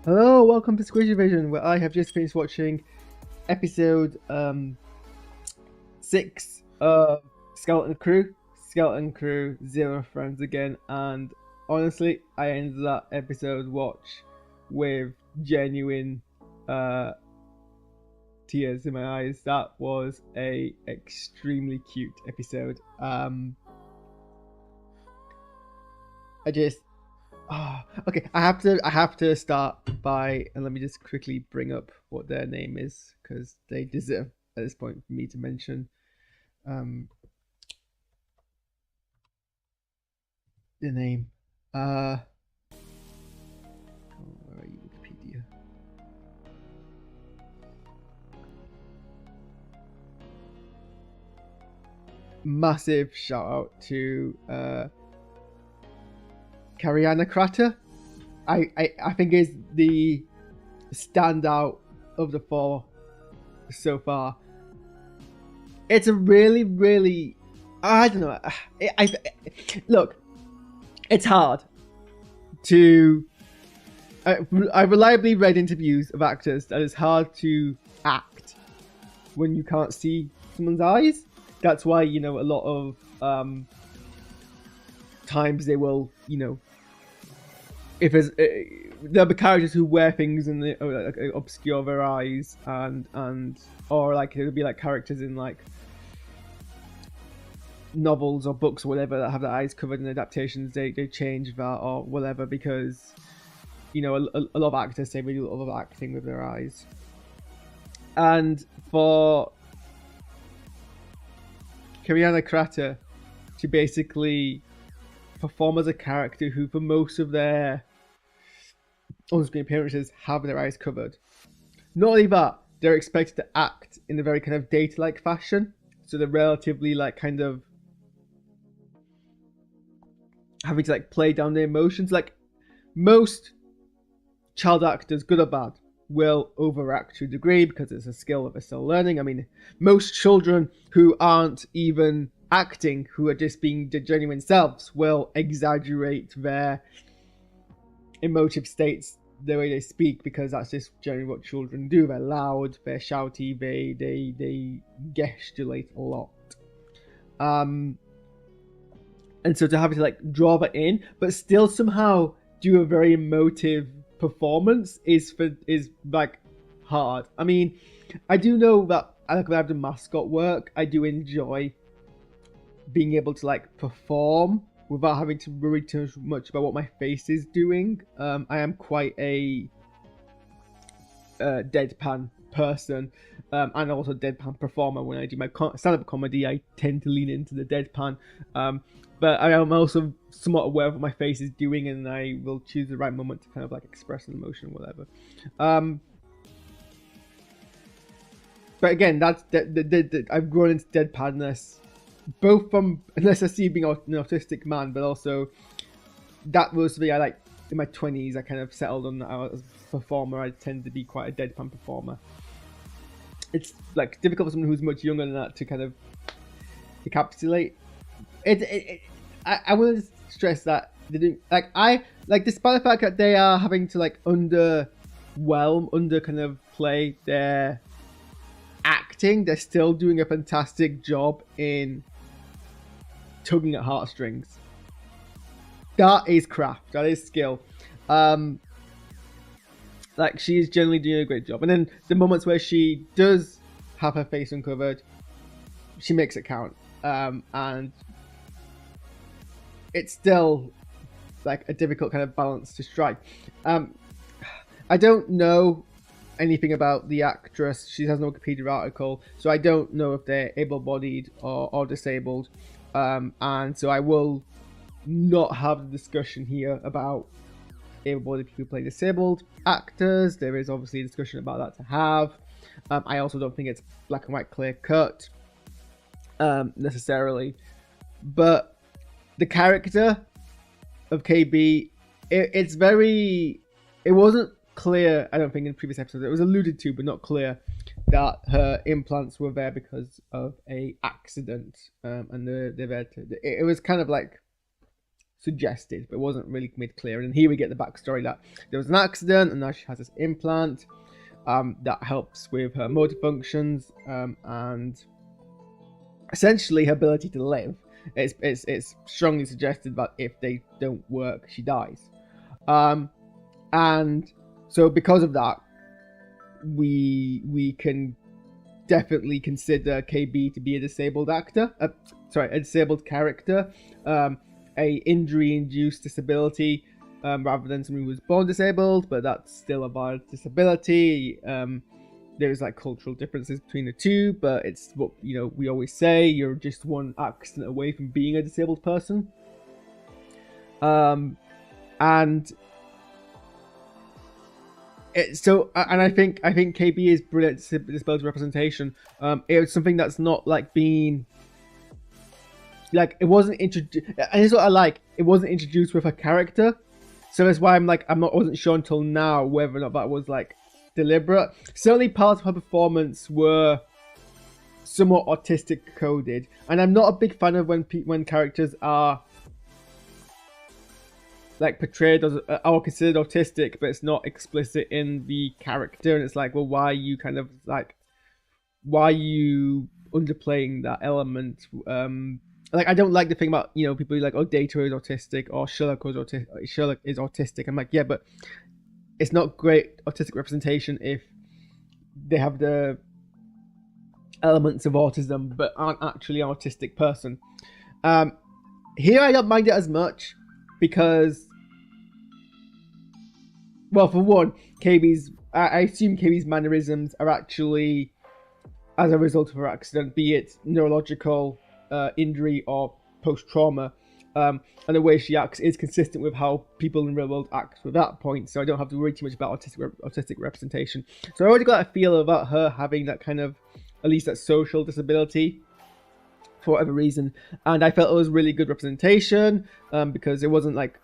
Hello, welcome to Squishy Vision, where I have just finished watching episode 6 of Skeleton Crew Zero Friends again, and honestly, I ended that episode watch with genuine uh, tears in my eyes. That was a extremely cute episode. I just okay, I have to start by, and let me just quickly bring up what their name is because they deserve at this point for me to mention um the name. Where are you, Wikipedia? Massive shout out to Kariana Kratter. I think is the standout of the four so far. It's a really I don't know. Look, it's hard to. I reliably read interviews of actors that it's hard to act when you can't see someone's eyes. That's why a lot of times they will if there'll be characters who wear things and they obscure their eyes and or like it'll be like characters in like novels or books or whatever that have their eyes covered in adaptations. They change that or whatever because a lot of actors say they do a lot of acting with their eyes. And for Kariana Kratter to basically perform as a character who for most of their on-screen appearances have their eyes covered. Not only that, they're expected to act in a very kind of data-like fashion, so they're relatively like kind of having to like play down their emotions. Like most child actors, good or bad, will overact to a degree because it's a skill that they're still learning. I mean, most children who aren't even acting, who are just being the genuine selves, will exaggerate their emotive states the way they speak because that's just generally what children do. They're loud, they're shouty, they gesticulate a lot. And so to have to like draw that in, but still somehow do a very emotive performance is like hard. I mean, I do know that I like when I've done mascot work, I do enjoy being able to like perform without having to worry too much about what my face is doing. I am quite a deadpan person, and also deadpan performer. When I do my stand-up comedy, I tend to lean into the deadpan. But I am also somewhat aware of what my face is doing, and I will choose the right moment to kind of like express an emotion, or whatever. But again, that's I've grown into deadpanness, both from unless I see being an autistic man, but also that was the I like in my 20s. I kind of settled on that as a performer. I tend to be quite a deadpan performer. It's like difficult for someone who's much younger than that to kind of encapsulate I want to stress that they didn't despite the fact that they are having to like under kind of play their acting, they're still doing a fantastic job in tugging at heartstrings. That is craft, that is skill. Like she is generally doing a great job, and then the moments where she does have her face uncovered, she makes it count. And it's still like a difficult kind of balance to strike. I don't know anything about the actress. She has no Wikipedia article, so I don't know if they're able-bodied or disabled. And so I will not have the discussion here about able-bodied people who play disabled actors. There is obviously a discussion about that to have. I also don't think it's black and white clear cut necessarily, but the character of KB, it's very. It wasn't clear. I don't think in previous episodes it was alluded to, but not clear that her implants were there because of a accident, and they're there to. It was kind of like suggested, but it wasn't really made clear. And here we get the backstory that there was an accident, and now she has this implant that helps with her motor functions and essentially her ability to live. It's strongly suggested that if they don't work, she dies. And so because of that, we can definitely consider KB to be a disabled actor. A disabled character, a injury-induced disability, rather than someone who was born disabled, but that's still a valid disability. There's like cultural differences between the two, but it's what we always say: you're just one accident away from being a disabled person. And I think KB is brilliant disability representation. It was something that's not like being like, it wasn't introduced, and here's what I like: it wasn't introduced with a character, so that's why wasn't sure until now whether or not that was like deliberate. Certainly parts of her performance were somewhat autistic coded, and I'm not a big fan of when characters are like portrayed as or considered autistic, but it's not explicit in the character, and it's like, well, why are you underplaying that element? Like, I don't like the thing about people like, oh, Data is autistic or Sherlock is autistic. I'm like, yeah, but it's not great autistic representation if they have the elements of autism but aren't actually an autistic person. Here I don't mind it as much because, well, for one, I assume KB's mannerisms are actually as a result of her accident, be it neurological injury or post-trauma, and the way she acts is consistent with how people in the real world act at that point, so I don't have to worry too much about autistic representation. So I already got a feel about her having that kind of, at least that social disability for whatever reason, and I felt it was really good representation, because it wasn't like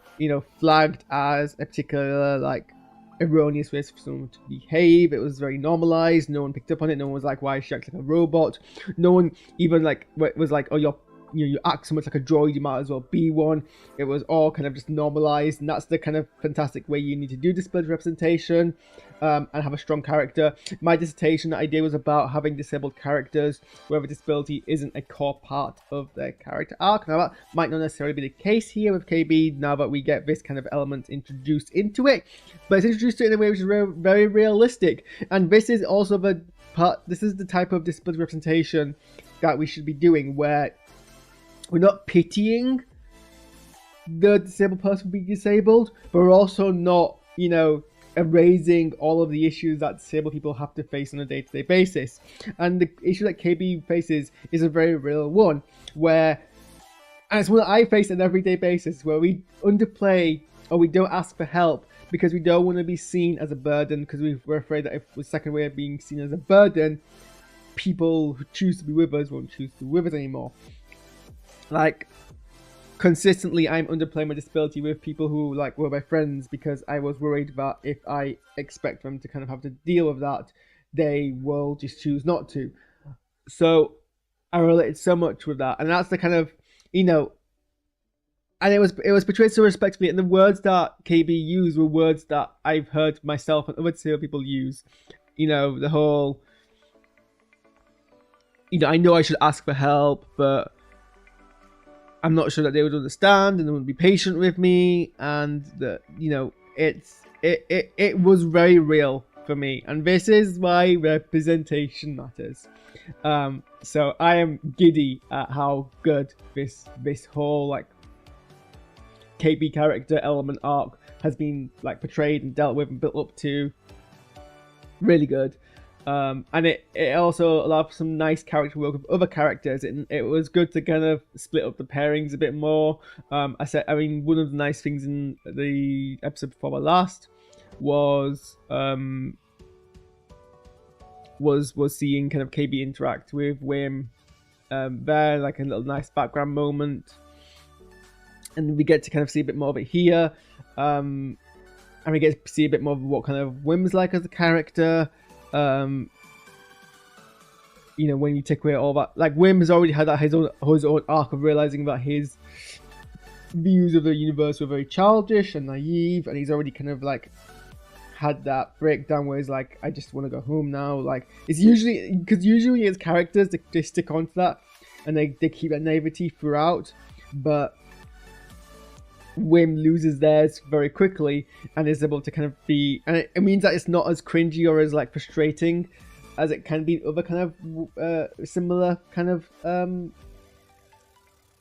flagged as a particular like erroneous way for someone to behave. It was very normalized. No one picked up on it. No one was like, why is she acting like a robot? No one even like was like, oh, you act so much like a droid, you might as well be one. It was all kind of just normalized, and that's the kind of fantastic way you need to do disability representation, and have a strong character. My dissertation that I did was about having disabled characters where the disability isn't a core part of their character arc. Now that might not necessarily be the case here with KB, now that we get this kind of element introduced into it, but it's introduced in a way which is very realistic. And this is also this is the type of disability representation that we should be doing, where we're not pitying the disabled person being disabled, but we're also not, erasing all of the issues that disabled people have to face on a day-to-day basis. And the issue that KB faces is a very real one, and it's one that I face on an everyday basis, where we underplay or we don't ask for help because we don't want to be seen as a burden, because we're afraid that if the second way of being seen as a burden, people who choose to be with us won't choose to be with us anymore. Like, consistently I'm underplaying my disability with people who were my friends, because I was worried that if I expect them to kind of have to deal with that, they will just choose not to. So I related so much with that, and that's the kind of, and it was portrayed so respectfully, and the words that KB used were words that I've heard myself and other disabled people use. The whole, I know I should ask for help, but I'm not sure that they would understand and they would be patient with me, and that it was very real for me, and this is why representation matters. So I am giddy at how good this whole KB character element arc has been portrayed and dealt with and built up to. Really good. And it also allowed for some nice character work with other characters. It was good to kind of split up the pairings a bit more. One of the nice things in the episode before my last was seeing kind of KB interact with Wim there, like a little nice background moment. And we get to kind of see a bit more of it here. And we get to see a bit more of what kind of Wim's like as a character. When you take away all that, Wim has already had his own arc of realizing that his views of the universe were very childish and naive, and he's already kind of like had that breakdown where he's like, I just want to go home now. Like, it's usually because usually his characters they stick onto that and they keep that naivety throughout, but Wim loses theirs very quickly and is able to kind of be, and it means that it's not as cringy or as like frustrating as it can be in other kind of similar kind of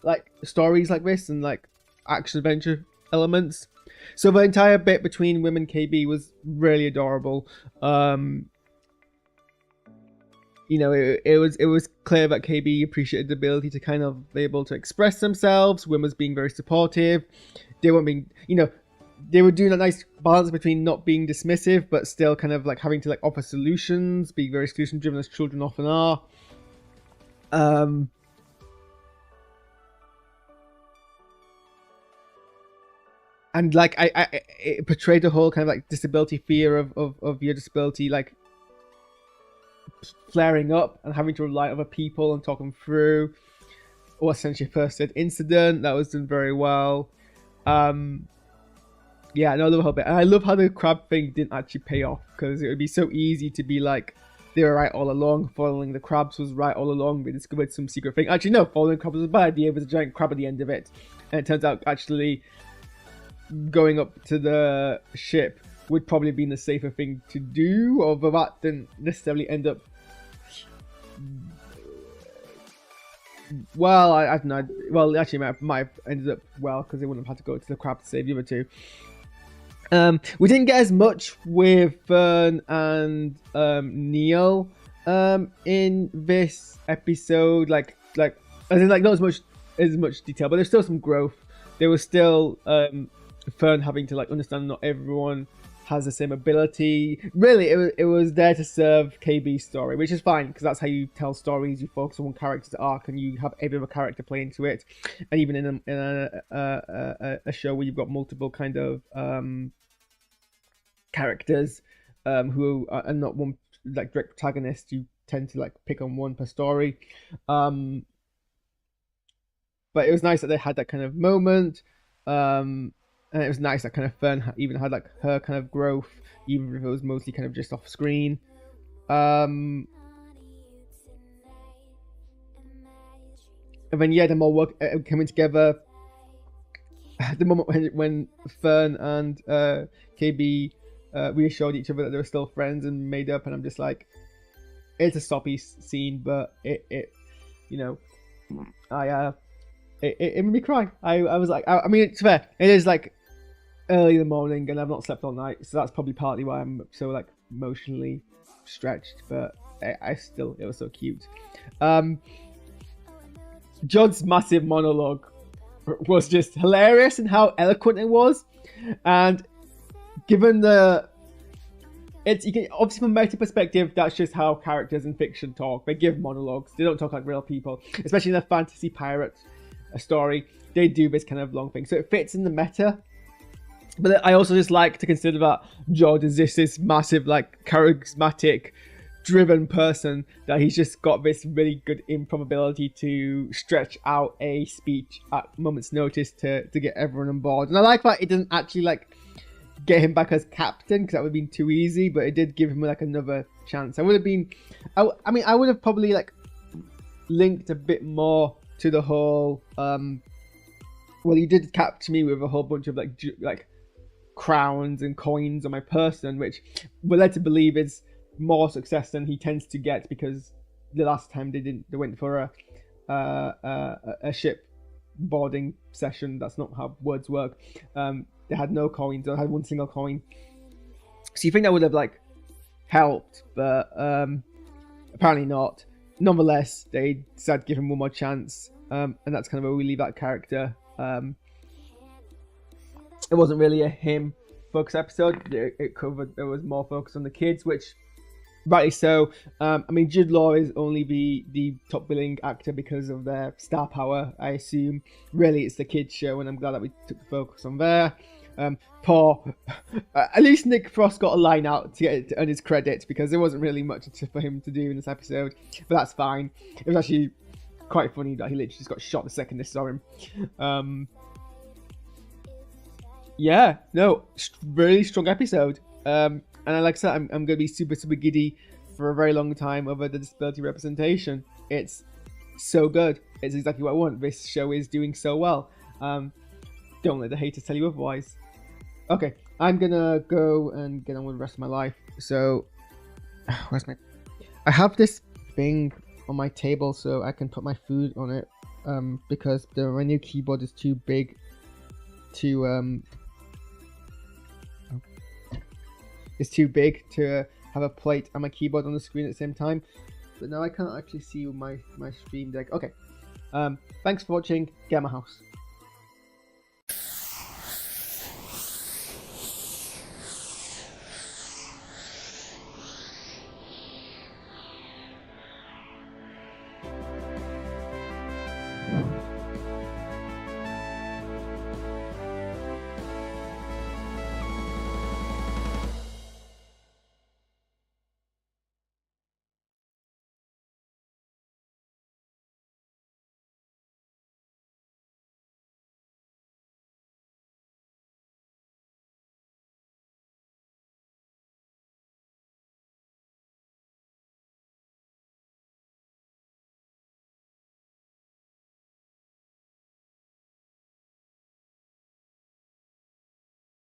like stories like this and like action adventure elements. So the entire bit between Wim and KB was really adorable. You know, it was clear that KB appreciated the ability to kind of be able to express themselves. Wim was being very supportive. They weren't being, you know, they were doing a nice balance between not being dismissive, but still kind of like having to like offer solutions, being very solution driven as children often are. And like it portrayed the whole kind of like disability fear of your disability, like flaring up and having to rely on other people and talk them through what's essentially a first aid incident. That was done very well. Yeah, I love the whole bit. And I love how the crab thing didn't actually pay off, because it would be so easy to be like, they were right all along, following the crabs was right all along, they discovered some secret thing. Actually, no, following the crabs was a bad idea, there was a giant crab at the end of it. And it turns out actually going up to the ship would probably have been the safer thing to do, although that didn't necessarily end up... Well, I don't know. Well, actually, it might have ended up well, because they wouldn't have had to go to the crab to save the other two. We didn't get as much with Fern and Neil in this episode, like as in like not as much detail, but there's still some growth. There was still Fern having to like understand not everyone has the same ability. Really, it was there to serve KB's story, which is fine, because that's how you tell stories. You focus on one character's arc and you have every other character play into it. And even in a show where you've got multiple kind of characters who are not one like direct protagonist, you tend to like pick on one per story. But it was nice that they had that kind of moment. And it was nice that kind of Fern even had like her kind of growth, even if it was mostly kind of just off screen. And then yeah, them all work coming together. The moment when Fern and KB reassured each other that they were still friends and made up, and I'm just like, it's a soppy scene, but it you know, it made me cry. I was like, I mean, it's fair. It is like early in the morning and I've not slept all night, so that's probably partly why I'm so like emotionally stretched, but I still, it was so cute. John's massive monologue was just hilarious and how eloquent it was, and given the you can obviously from a meta perspective, that's just how characters in fiction talk. They give monologues, they don't talk like real people, especially in a fantasy pirate story. They do this kind of long thing, so it fits in the meta. But I also just like to consider that George is just this massive, like, charismatic, driven person, that he's just got this really good improv ability to stretch out a speech at moment's notice to get everyone on board. And I like that it doesn't actually, like, get him back as captain, because that would have been too easy, but it did give him, like, another chance. I would have been... I mean, I would have probably, like, linked a bit more to the whole... well, he did capture me with a whole bunch of, like crowns and coins on my person, which we're led to believe is more success than he tends to get, because the last time they went for a ship boarding session. That's not how words work. They had no coins. They had one single coin. So you think that would have like helped, but apparently not. Nonetheless, they decided to give him one more chance, and that's kind of where we leave that character. It wasn't really a him focus episode. It covered, there was more focus on the kids, which rightly so. I mean, Jude Law is only the top billing actor because of their star power, I assume. Really, it's the kids show, and I'm glad that we took the focus on there. At least Nick Frost got a line out to earn his credit, because there wasn't really much for him to do in this episode, but that's fine. It was actually quite funny that he literally just got shot the second they saw him. Yeah, no, really strong episode. And like I said, I'm gonna be super super giddy for a very long time over the disability representation. It's so good. It's exactly what I want. This show is doing so well. Um, don't let the haters tell you otherwise. Okay, I'm gonna go and get on with the rest of my life. So, where's my? I have this thing on my table so I can put my food on it. Because my new keyboard is too big to it's too big to have a plate and my keyboard on the screen at the same time. But now I can't actually see my stream deck. Okay. Thanks for watching. Get my house.